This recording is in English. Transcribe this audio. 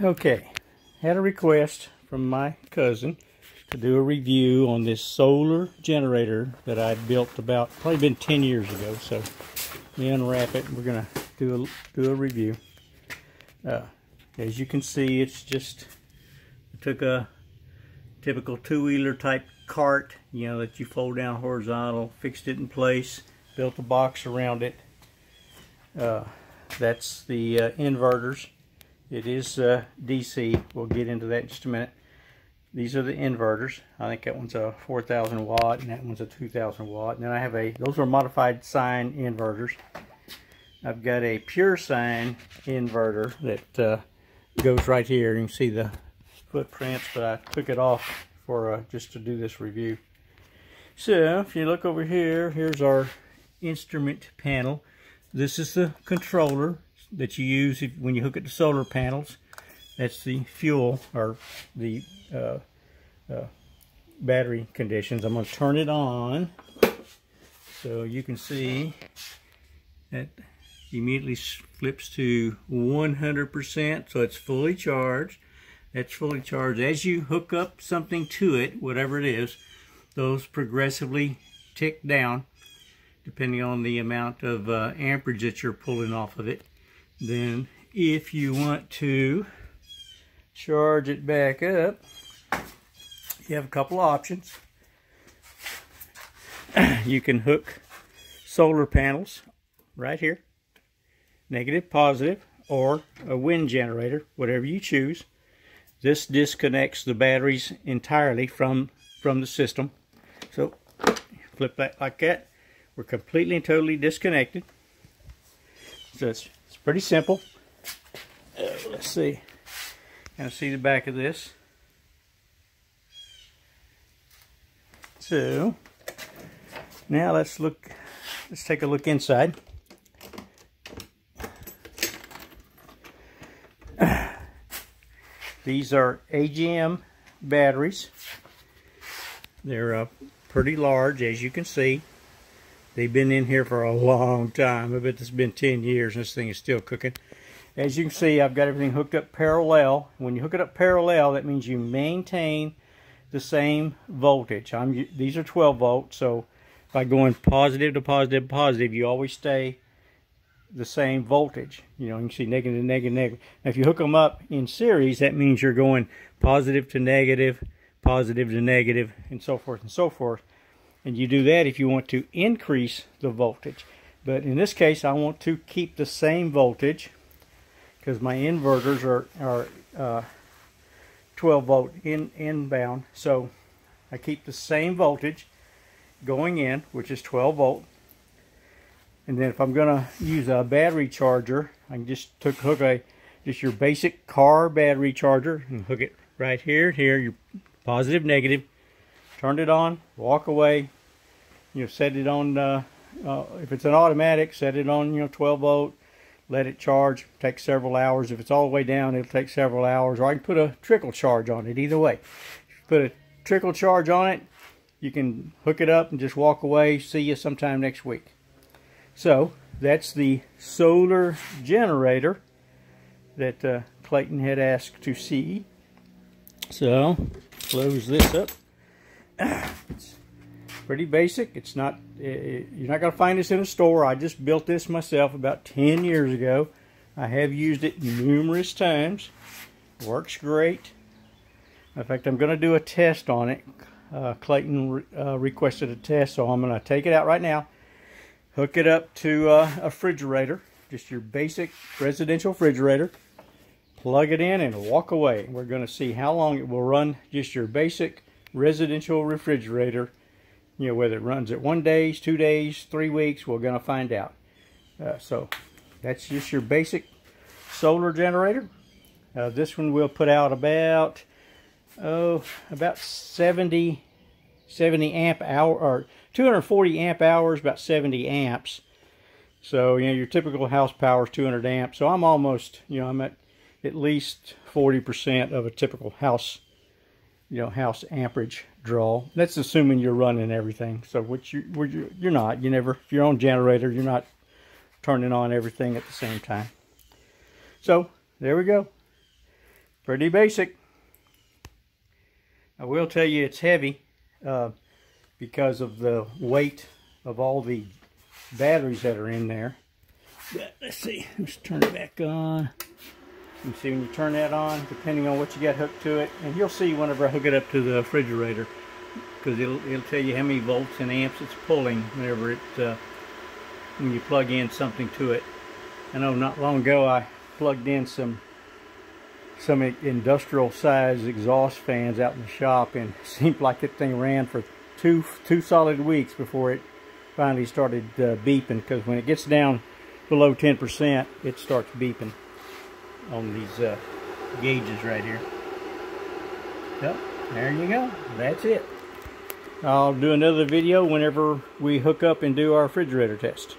Okay, had a request from my cousin to do a review on this solar generator that I built about, probably been 10 years ago. So let me unwrap it and we're gonna do a review. As you can see, it's just, I took a typical two-wheeler type cart, you know, that you fold down horizontal, fixed it in place, built a box around it. That's the inverters. It is DC. We'll get into that in just a minute. These are the inverters. I think that one's a 4,000 watt and that one's a 2,000 watt. And then I have those are modified sine inverters. I've got a pure sine inverter that goes right here. You can see the footprints, but I took it off for just to do this review. So if you look over here, here's our instrument panel. This is the controller that you use when you hook it to solar panels. That's the fuel or the battery conditions. I'm going to turn it on so you can see that immediately flips to 100%, so it's fully charged. That's fully charged. As you hook up something to it, whatever it is, those progressively tick down depending on the amount of amperage that you're pulling off of it. Then if you want to charge it back up, you have a couple of options. You can hook solar panels right here, negative, positive, or a wind generator, whatever you choose. This disconnects the batteries entirely from the system. So flip that like that. We're completely and totally disconnected. So it's pretty simple. Let's see. Kind of see the back of this. So now let's take a look inside. These are AGM batteries. They're pretty large, as you can see. They've been in here for a long time. I bet it's been 10 years and this thing is still cooking. As you can see, I've got everything hooked up parallel. When you hook it up parallel, that means you maintain the same voltage. These are 12 volts, so by going positive to positive to positive, you always stay the same voltage. You know, you can see negative to negative, negative. Now, if you hook them up in series, that means you're going positive to negative, and so forth and so forth. And you do that if you want to increase the voltage. But in this case, I want to keep the same voltage because my inverters are 12 volt inbound. So I keep the same voltage going in, which is 12 volt. And then if I'm going to use a battery charger, I can just hook just your basic car battery charger and hook it right here, your positive, negative. Turn it on, walk away. You know, set it on, if it's an automatic, set it on, 12 volt. Let it charge. Takes several hours. If it's all the way down, it'll take several hours. Or I can put a trickle charge on it. Either way, if you put a trickle charge on it, you can hook it up and just walk away. See you sometime next week. So that's the solar generator that Clayton had asked to see. So close this up. It's pretty basic. It's not, you're not going to find this in a store. I just built this myself about 10 years ago. I have used it numerous times. Works great. In fact, I'm going to do a test on it. Clayton requested a test, so I'm going to take it out right now. Hook it up to a refrigerator, just your basic residential refrigerator. Plug it in and walk away. We're going to see how long it will run just your basic residential refrigerator. You know, whether it runs at 1 day, 2 days, 3 weeks, we're going to find out. So that's just your basic solar generator. This one will put out about 70 amp hour, or 240 amp hours, about 70 amps. So, you know, your typical house power is 200 amps. So I'm almost, you know, I'm at least 40% of a typical house, you know, house amperage draw. That's assuming you're running everything. So which you're not. You never, if you're on generator, you're not turning on everything at the same time. So there we go. Pretty basic. I will tell you it's heavy because of the weight of all the batteries that are in there. But let's see, let's turn it back on. You see when you turn that on, depending on what you got hooked to it, and you'll see whenever I hook it up to the refrigerator, because it'll tell you how many volts and amps it's pulling whenever it when you plug in something to it. I know not long ago I plugged in some industrial size exhaust fans out in the shop, and it seemed like that thing ran for two solid weeks before it finally started beeping, because when it gets down below 10% it starts beeping on these gauges right here. Yep, there you go. That's it. I'll do another video whenever we hook up and do our refrigerator test.